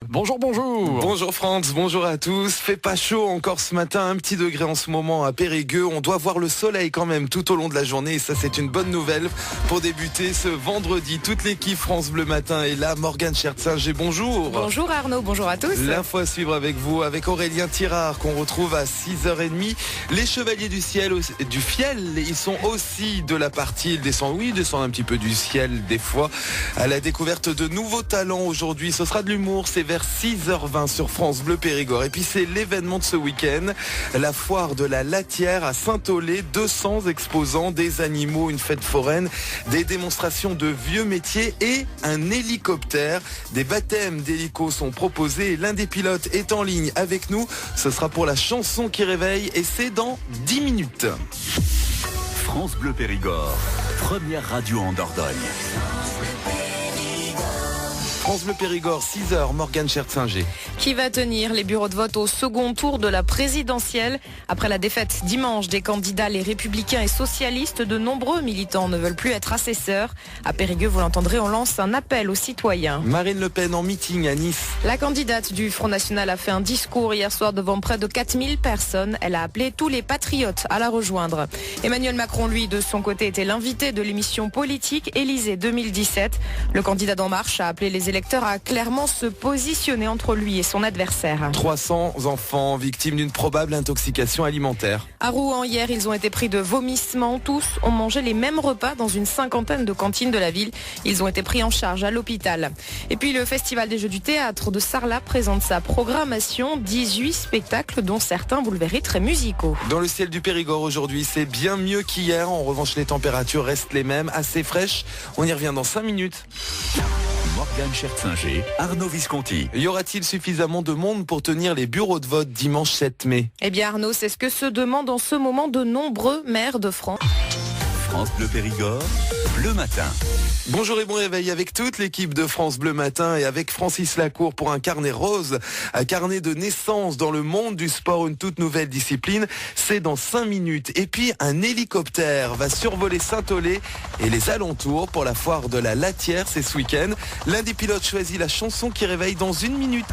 Bonjour, bonjour. Bonjour France, bonjour à tous. Fait pas chaud encore ce matin, un petit degré en ce moment à Périgueux. On doit voir le soleil quand même tout au long de la journée et ça c'est une bonne nouvelle pour débuter ce vendredi. Toute l'équipe France Bleu Matin est là. Morgane Chertsinger, bonjour. Bonjour Arnaud, bonjour à tous. L'info à suivre avec vous, avec Aurélien Tirard qu'on retrouve à 6h30. Les Chevaliers du Fiel, ils sont aussi de la partie. Ils descendent un petit peu du ciel des fois. À la découverte de nouveaux talents aujourd'hui. Ce sera de l'humour, c'est vers 6h20 sur France Bleu Périgord. Et puis c'est l'événement de ce week-end, la foire de la Latière à Saint-Aulé. 200 exposants, des animaux, une fête foraine, des démonstrations de vieux métiers et un hélicoptère. Des baptêmes d'hélicos sont proposés. L'un des pilotes est en ligne avec nous. Ce sera pour la chanson qui réveille et c'est dans 10 minutes. France Bleu Périgord, première radio en Dordogne. France Bleu Périgord, 6h, Morgane Chertsinger. Qui va tenir les bureaux de vote au second tour de la présidentielle? Après la défaite dimanche des candidats les Républicains et Socialistes, de nombreux militants ne veulent plus être assesseurs. À Périgueux, vous l'entendrez, on lance un appel aux citoyens. Marine Le Pen en meeting à Nice. La candidate du Front National a fait un discours hier soir devant près de 4000 personnes. Elle a appelé tous les patriotes à la rejoindre. Emmanuel Macron, lui, de son côté, était l'invité de l'émission politique Élysée 2017. Le candidat d'En Marche a appelé les électeurs à clairement se positionner entre lui et son adversaire. 300 enfants victimes d'une probable intoxication alimentaire. À Rouen, hier, ils ont été pris de vomissements. Tous ont mangé les mêmes repas dans une cinquantaine de cantines de la ville. Ils ont été pris en charge à l'hôpital. Et puis le Festival des Jeux du Théâtre de Sarlat présente sa programmation. 18 spectacles, dont certains, vous le verrez, très musicaux. Dans le ciel du Périgord aujourd'hui, c'est bien mieux qu'hier. En revanche, les températures restent les mêmes, assez fraîches. On y revient dans 5 minutes. Morgane Chertsinger, Arnaud Visconti. Y aura-t-il suffisamment de monde pour tenir les bureaux de vote dimanche 7 mai? Eh bien Arnaud, c'est ce que se demandent en ce moment de nombreux maires de France. France Bleu Périgord, Bleu Matin. Bonjour et bon réveil avec toute l'équipe de France Bleu Matin et avec Francis Lacour pour un carnet rose, un carnet de naissance dans le monde du sport, une toute nouvelle discipline. C'est dans 5 minutes. Et puis un hélicoptère va survoler Saint-Aulé et les alentours pour la foire de la Latière, c'est ce week-end. L'un des pilotes choisit la chanson qui réveille dans 1 minute.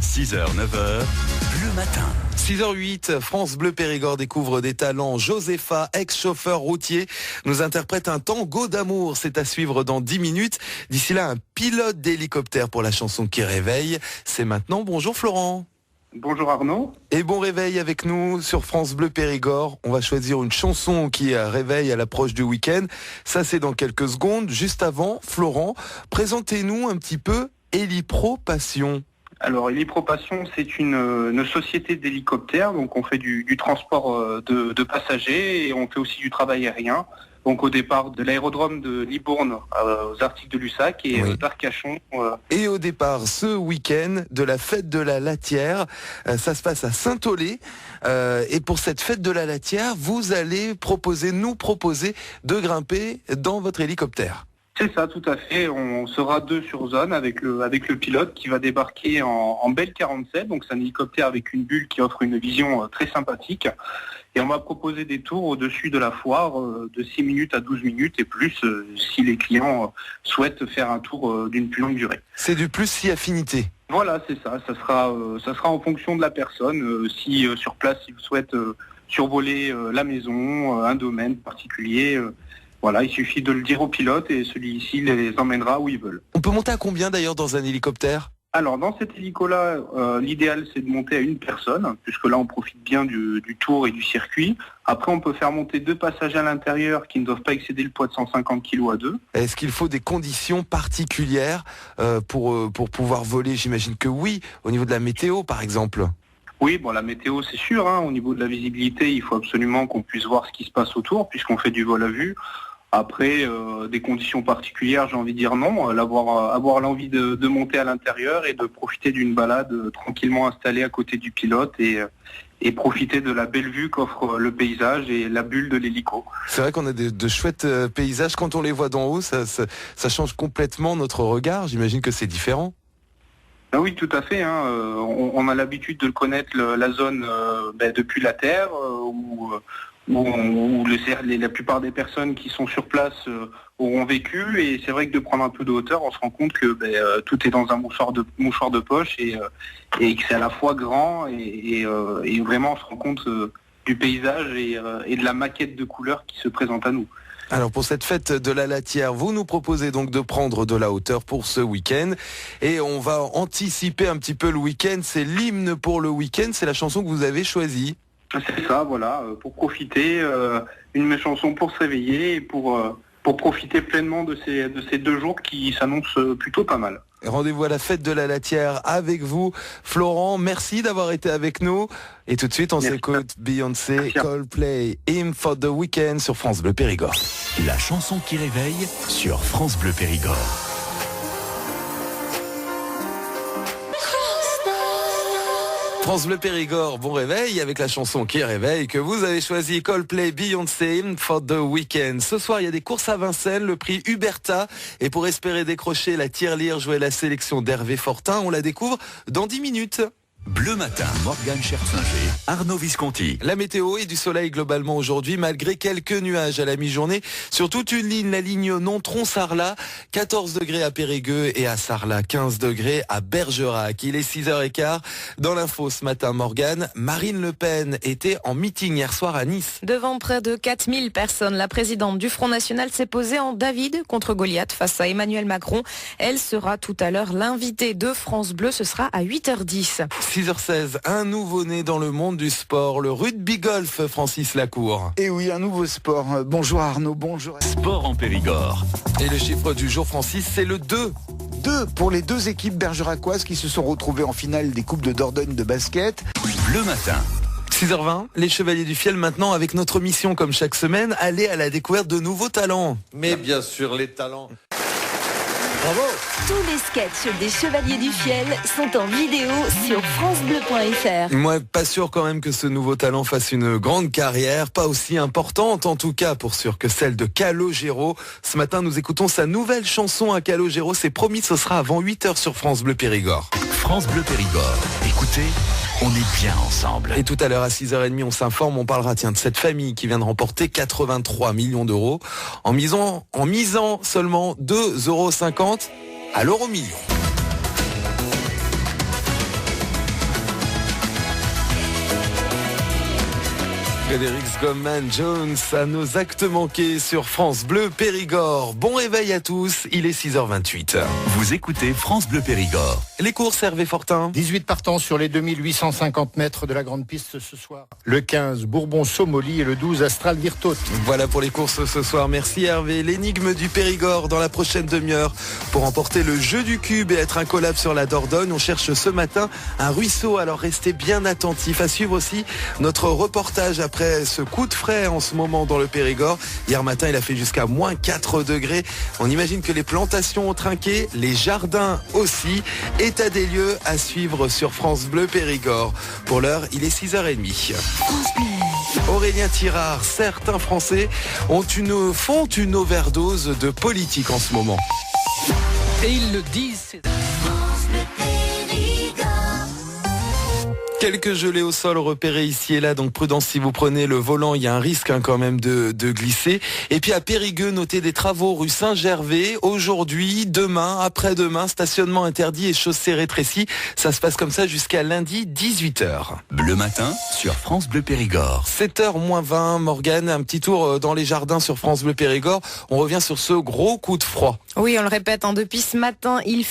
6h, 9h, Bleu Matin. 6h08, France Bleu Périgord découvre des talents. Josepha, ex-chauffeur routier, nous interprète un tango d'amour. C'est à suivre dans 10 minutes. D'ici là, un pilote d'hélicoptère pour la chanson qui réveille. C'est maintenant. Bonjour Florent. Bonjour Arnaud. Et bon réveil avec nous sur France Bleu Périgord. On va choisir une chanson qui réveille à l'approche du week-end. Ça, c'est dans quelques secondes. Juste avant, Florent, présentez-nous un petit peu Hélipro Passion. Alors Hélipro Passion, c'est une société d'hélicoptères, donc on fait du transport de passagers et on fait aussi du travail aérien. Donc au départ de l'aérodrome de Libourne aux Arctiques de Lussac et d'Arcachon. Et au départ ce week-end de la fête de la Latière, ça se passe à Saint-Aulé. Et pour cette fête de la Latière, vous allez nous proposer de grimper dans votre hélicoptère. C'est ça, tout à fait. On sera 2 sur zone avec le pilote qui va débarquer en Bell 47. Donc c'est un hélicoptère avec une bulle qui offre une vision très sympathique. Et on va proposer des tours au-dessus de la foire de 6 minutes à 12 minutes et plus si les clients souhaitent faire un tour d'une plus longue durée. C'est du plus si affinité. Voilà, c'est ça. Ça sera en fonction de la personne. Si sur place, ils souhaitent survoler la maison, un domaine particulier. Voilà, il suffit de le dire au pilote et celui-ci les emmènera où ils veulent. On peut monter à combien d'ailleurs dans un hélicoptère ? Alors dans cet hélico-là, l'idéal c'est de monter à une personne, puisque là on profite bien du tour et du circuit. Après on peut faire monter 2 passagers à l'intérieur qui ne doivent pas excéder le poids de 150 kg à 2. Est-ce qu'il faut des conditions particulières pour pouvoir voler ? J'imagine que oui, au niveau de la météo par exemple. Oui, bon la météo c'est sûr, au niveau de la visibilité il faut absolument qu'on puisse voir ce qui se passe autour puisqu'on fait du vol à vue. Après, des conditions particulières, j'ai envie de dire non. Avoir l'envie de monter à l'intérieur et de profiter d'une balade tranquillement installée à côté du pilote et profiter de la belle vue qu'offre le paysage et la bulle de l'hélico. C'est vrai qu'on a de chouettes paysages. Quand on les voit d'en haut, ça change complètement notre regard. J'imagine que c'est différent. Ah oui, tout à fait. On a l'habitude de connaître la zone depuis la Terre, où où la plupart des personnes qui sont sur place auront vécu. Et c'est vrai que de prendre un peu de hauteur, on se rend compte que tout est dans un mouchoir de poche et que c'est à la fois grand et vraiment on se rend compte du paysage et de la maquette de couleurs qui se présente à nous. Alors pour cette fête de la Latière, vous nous proposez donc de prendre de la hauteur pour ce week-end et on va anticiper un petit peu le week-end. C'est l'hymne pour le week-end, c'est la chanson que vous avez choisie. C'est ça, voilà, pour profiter, une chanson pour se réveiller et pour profiter pleinement de ces 2 jours qui s'annoncent plutôt pas mal. Rendez-vous à la fête de la Latière avec vous, Florent. Merci d'avoir été avec nous. Et tout de suite, on s'écoute Beyoncé, Coldplay, Hymn for the Weekend sur France Bleu Périgord. La chanson qui réveille sur France Bleu Périgord. France Bleu Périgord, bon réveil avec la chanson qui réveille que vous avez choisi, Coldplay, Beyoncé, for the Weekend. Ce soir, il y a des courses à Vincennes, le prix Huberta. Et pour espérer décrocher la tirelire, jouer la sélection d'Hervé Fortin, on la découvre dans 10 minutes. Bleu Matin, Morgane Chertsinger, Arnaud Visconti. La météo et du soleil globalement aujourd'hui, malgré quelques nuages à la mi-journée. Sur toute une ligne, la ligne Nontron-Sarlat, 14 degrés à Périgueux et à Sarlat, 15 degrés à Bergerac. Il est 6h15. Dans l'info ce matin, Morgane, Marine Le Pen était en meeting hier soir à Nice. Devant près de 4000 personnes, la présidente du Front National s'est posée en David contre Goliath face à Emmanuel Macron. Elle sera tout à l'heure l'invitée de France Bleu, ce sera à 8h10. 6h16, un nouveau-né dans le monde du sport, le rugby golf, Francis Lacour. Et oui, un nouveau sport. Bonjour Arnaud, bonjour. Sport en Périgord. Et le chiffre du jour, Francis, c'est le 2. 2 pour les 2 équipes bergeracoises qui se sont retrouvées en finale des Coupes de Dordogne de basket. Bleu Matin. 6h20, les Chevaliers du Fiel maintenant avec notre mission comme chaque semaine, aller à la découverte de nouveaux talents. Mais bien sûr, les talents. Bravo! Tous les sketchs des Chevaliers du Fiel sont en vidéo sur francebleu.fr. Moi, pas sûr quand même que ce nouveau talent fasse une grande carrière, pas aussi importante en tout cas pour sûr que celle de Calogero. Ce matin, nous écoutons sa nouvelle chanson à Calogero. C'est promis, ce sera avant 8h sur France Bleu Périgord. France Bleu Périgord. Écoutez, on est bien ensemble. Et tout à l'heure à 6h30, on s'informe, on parlera de cette famille qui vient de remporter 83 millions d'euros en misant seulement 2,50 € à l'euro million. Frédéric Goldman-Jones à nos actes manqués sur France Bleu Périgord. Bon réveil à tous, il est 6h28. Vous écoutez France Bleu Périgord. Les courses, Hervé Fortin. 18 partants sur les 2850 mètres de la grande piste ce soir. Le 15, Bourbon-Somoli et le 12, Astral Virtote. Voilà pour les courses ce soir. Merci Hervé. L'énigme du Périgord dans la prochaine demi-heure. Pour remporter le jeu du cube et être incollable sur la Dordogne, on cherche ce matin un ruisseau. Alors restez bien attentifs. À suivre aussi notre reportage après ce coup de frais en ce moment dans le Périgord. Hier matin, il a fait jusqu'à moins 4 degrés. On imagine que les plantations ont trinqué, les jardins aussi. État des lieux à suivre sur France Bleu Périgord. Pour l'heure, il est 6h30. Aurélien Tirard, certains Français font une overdose de politique en ce moment. Et ils le disent. Quelques gelées au sol repérées ici et là, donc prudence si vous prenez le volant, il y a un risque quand même de glisser. Et puis à Périgueux, notez des travaux rue Saint-Gervais, aujourd'hui, demain, après-demain, stationnement interdit et chaussée rétrécie. Ça se passe comme ça jusqu'à lundi 18h. Bleu Matin sur France Bleu Périgord. 7h moins 20, Morgane, un petit tour dans les jardins sur France Bleu Périgord. On revient sur ce gros coup de froid. Oui, on le répète, depuis ce matin, il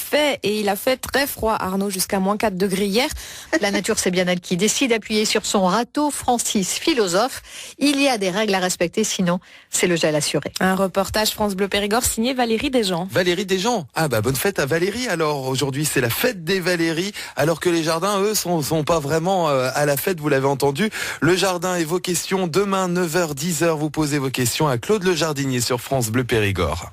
a fait très froid, Arnaud, jusqu'à moins 4 degrés hier. La nature, c'est bien elle qui décide d'appuyer sur son râteau. Francis, philosophe, il y a des règles à respecter, sinon c'est le gel assuré. Un reportage France Bleu Périgord signé Valérie Desjans. Valérie Desjans. Ah bah bonne fête à Valérie. Alors aujourd'hui c'est la fête des Valéries, alors que les jardins eux sont pas vraiment à la fête, vous l'avez entendu. Le jardin et vos questions demain 9h 10h, vous posez vos questions à Claude Le Jardinier sur France Bleu Périgord.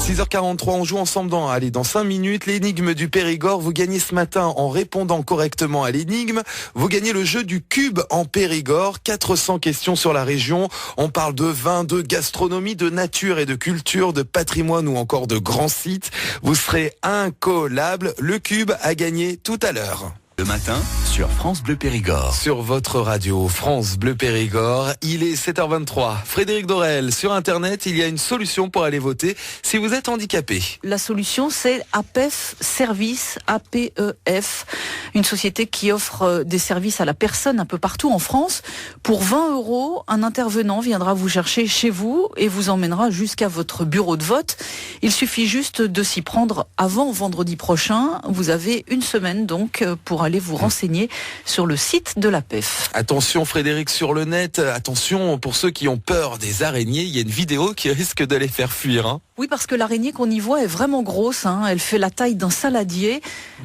6h43, on joue ensemble dans 5 minutes. L'énigme du Périgord, vous gagnez ce matin en répondant correctement à l'énigme. Vous gagnez le jeu du cube en Périgord. 400 questions sur la région. On parle de vin, de gastronomie, de nature et de culture, de patrimoine ou encore de grands sites. Vous serez incollable. Le cube a gagné tout à l'heure. Le matin, sur France Bleu Périgord. Sur votre radio France Bleu Périgord, il est 7h23. Frédéric Dorel, sur Internet, il y a une solution pour aller voter si vous êtes handicapé. La solution, c'est APEF Service, APEF, une société qui offre des services à la personne un peu partout en France. Pour 20 €, un intervenant viendra vous chercher chez vous et vous emmènera jusqu'à votre bureau de vote. Il suffit juste de s'y prendre avant vendredi prochain. Vous avez une semaine donc pour aller vous renseigner sur le site de l'APEF. Attention Frédéric sur le net, attention pour ceux qui ont peur des araignées, il y a une vidéo qui risque de les faire fuir. Hein. Oui, parce que l'araignée qu'on y voit est vraiment grosse, hein. Elle fait la taille d'un saladier.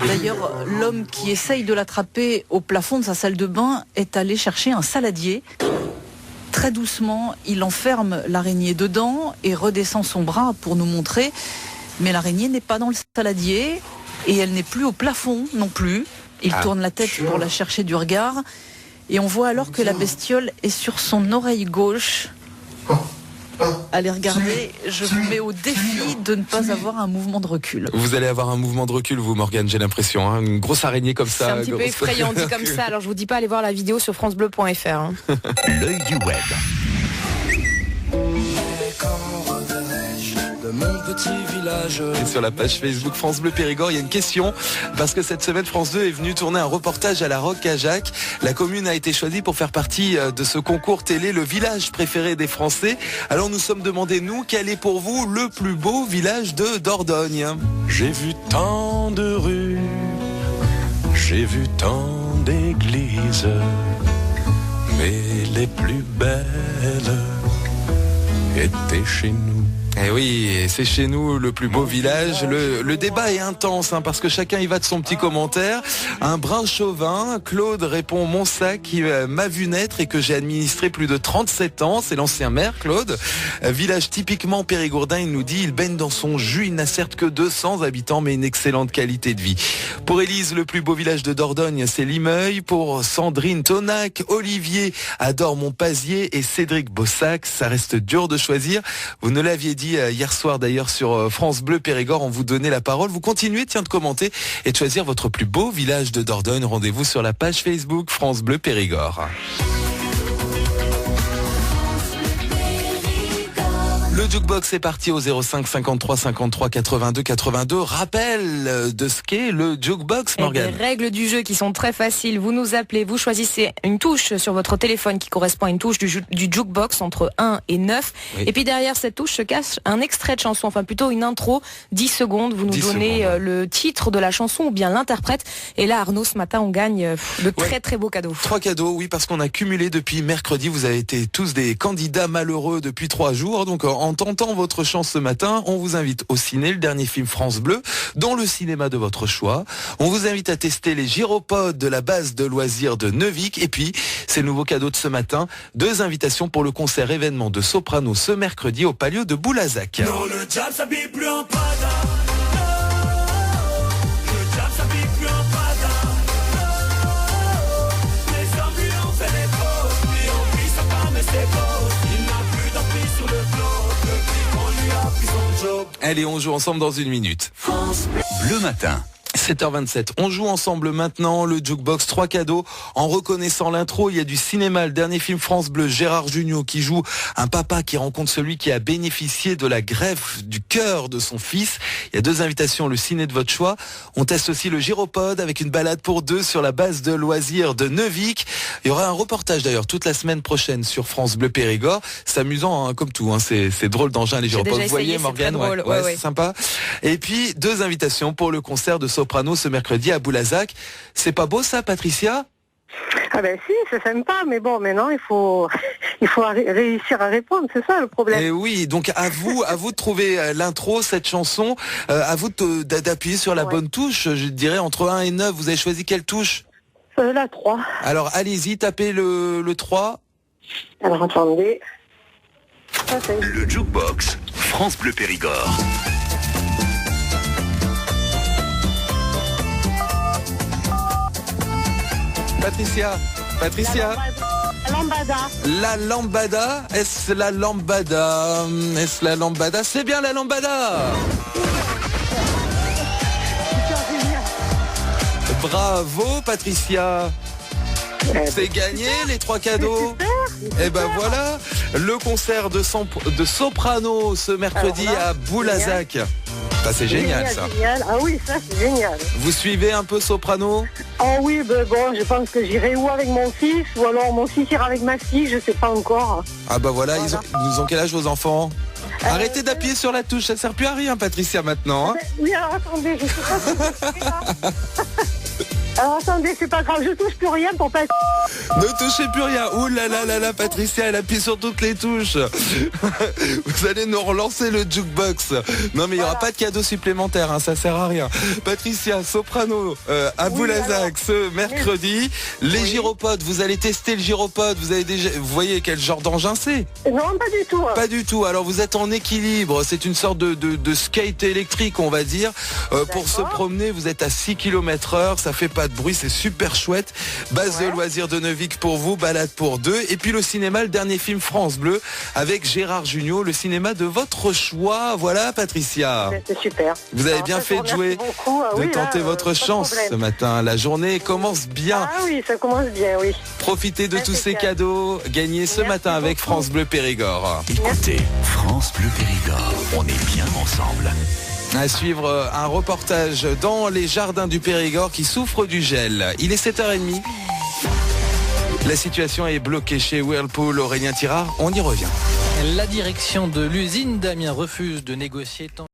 D'ailleurs, l'homme qui essaye de l'attraper au plafond de sa salle de bain est allé chercher un saladier. Très doucement, il enferme l'araignée dedans et redescend son bras pour nous montrer. Mais l'araignée n'est pas dans le saladier et elle n'est plus au plafond non plus. Il tourne la tête pour la chercher du regard et on voit alors que la bestiole est sur son oreille gauche. Allez regarder, je vous mets au défi de ne pas avoir un mouvement de recul. Vous allez avoir un mouvement de recul, vous Morgane, j'ai l'impression. Hein. Une grosse araignée comme ça. C'est un petit peu effrayant dit comme ça, alors je vous dis pas aller voir la vidéo sur francebleu.fr. Hein. L'œil du web. Mon petit village. Et sur la page Facebook France Bleu Périgord, il y a une question parce que cette semaine France 2 est venue tourner un reportage à la Roque-Cajac. La commune a été choisie pour faire partie de ce concours télé, le village préféré des Français. Alors nous sommes demandés, nous, quel est pour vous le plus beau village de Dordogne? J'ai vu tant de rues, j'ai vu tant d'églises, mais les plus belles étaient chez nous. Eh oui, c'est chez nous le plus beau village. Le débat est intense hein, parce que chacun y va de son petit commentaire. Un brin chauvin, Claude répond Montsac qui m'a vu naître et que j'ai administré plus de 37 ans. C'est l'ancien maire Claude. Village typiquement périgourdin, il nous dit, il baigne dans son jus. Il n'a certes que 200 habitants mais une excellente qualité de vie. Pour Élise, le plus beau village de Dordogne, c'est Limeuil. Pour Sandrine, Tonac, Olivier adore Montpazier et Cédric Bossac. Ça reste dur de choisir. Vous ne l'aviez dit hier soir d'ailleurs sur France Bleu Périgord, on vous donnait la parole. Vous continuez de commenter et de choisir votre plus beau village de Dordogne. Rendez-vous sur la page Facebook France Bleu Périgord. Le jukebox est parti au 05 53 53 82 82. Rappel de ce qu'est le jukebox, Morgane. Les règles du jeu qui sont très faciles. Vous nous appelez, vous choisissez une touche sur votre téléphone qui correspond à une touche du jukebox entre 1 et 9. Oui. Et puis derrière cette touche se cache un extrait de chanson, enfin plutôt une intro, 10 secondes. Vous nous donnez le titre de la chanson ou bien l'interprète. Et là, Arnaud, ce matin, on gagne de très très beaux cadeaux. 3 cadeaux, oui, parce qu'on a cumulé depuis mercredi. Vous avez été tous des candidats malheureux depuis 3 jours. Donc en tentant votre chance ce matin, on vous invite au ciné, le dernier film France Bleu, dans le cinéma de votre choix. On vous invite à tester les gyropodes de la base de loisirs de Neuvic. Et puis, c'est le nouveau cadeau de ce matin, 2 invitations pour le concert événement de Soprano ce mercredi au Palio de Boulazac. Non, le diable s'habille plus en pada. Allez, on joue ensemble dans une minute. Bleu matin. 7h27. On joue ensemble maintenant le jukebox 3 cadeaux. En reconnaissant l'intro, il y a du cinéma, le dernier film France Bleu, Gérard Jugnot qui joue un papa qui rencontre celui qui a bénéficié de la greffe du cœur de son fils. Il y a 2 invitations, le ciné de votre choix. On teste aussi le gyropode avec une balade pour 2 sur la base de loisirs de Neuvic. Il y aura un reportage d'ailleurs toute la semaine prochaine sur France Bleu Périgord. C'est amusant hein, comme tout, hein. C'est drôle d'engin les gyropodes. Vous voyez Morgane, ouais, c'est sympa. Et puis 2 invitations pour le concert de Soprano ce mercredi à Boulazac. C'est pas beau ça, Patricia? Ah ben si, c'est sympa, mais bon, maintenant il faut réussir à répondre, c'est ça le problème. Et oui, donc à vous de trouver l'intro, cette chanson, à vous d'appuyer sur la bonne touche, je dirais entre 1 et 9, vous avez choisi quelle touche? La 3. Alors allez-y, tapez le 3. Alors attendez. Le jukebox, France Bleu Périgord. Patricia. La lambada. La lambada. Est-ce la lambada? Est-ce la lambada? C'est bien la lambada. Bravo Patricia. C'est gagné les 3 cadeaux. Et ben voilà, le concert de soprano ce mercredi à Boulazac. Ça c'est génial ça. Génial. Ah oui, ça c'est génial. Vous suivez un peu soprano? Oh oui, ben bon, je pense que j'irai ou avec mon fils, ou alors mon fils ira avec ma fille, je sais pas encore. Ah bah voilà, ils ont quel âge vos enfants? Arrêtez d'appuyer sur la touche, ça sert plus à rien Patricia maintenant. Hein. Oui, alors attendez, je sais pas si c'est alors attendez, c'est pas grave, je touche plus rien pour pas... Ne touchez plus rien. Ouh là là là là, Patricia, elle appuie sur toutes les touches. Vous allez nous relancer le jukebox. Non mais il n'y aura pas de cadeau supplémentaire, hein, ça sert à rien. Patricia, soprano à Boulazac ce mercredi. Les gyropodes, vous allez tester le gyropode. Vous voyez quel genre d'engin c'est? Non, pas du tout. Pas du tout. Alors vous êtes en équilibre. C'est une sorte de skate électrique, on va dire. Pour se promener, vous êtes à 6 km/h. Ça fait pas de bruit, c'est super chouette. Base de loisirs de Neuvic pour vous, balade pour 2. Et puis le cinéma, le dernier film France Bleu avec Gérard Jugnot, le cinéma de votre choix. Voilà Patricia. C'est super. Vous avez bien fait de jouer, de tenter votre chance ce matin. La journée commence bien. Ah oui, ça commence bien, oui. Profitez de tous ces cadeaux gagnés ce matin avec France Bleu Périgord. Écoutez, France Bleu Périgord, on est bien ensemble. À suivre un reportage dans les jardins du Périgord qui souffrent du gel. Il est 7h30. La situation est bloquée chez Whirlpool. Aurélien Tirard, on y revient. La direction de l'usine d'Amiens refuse de négocier tant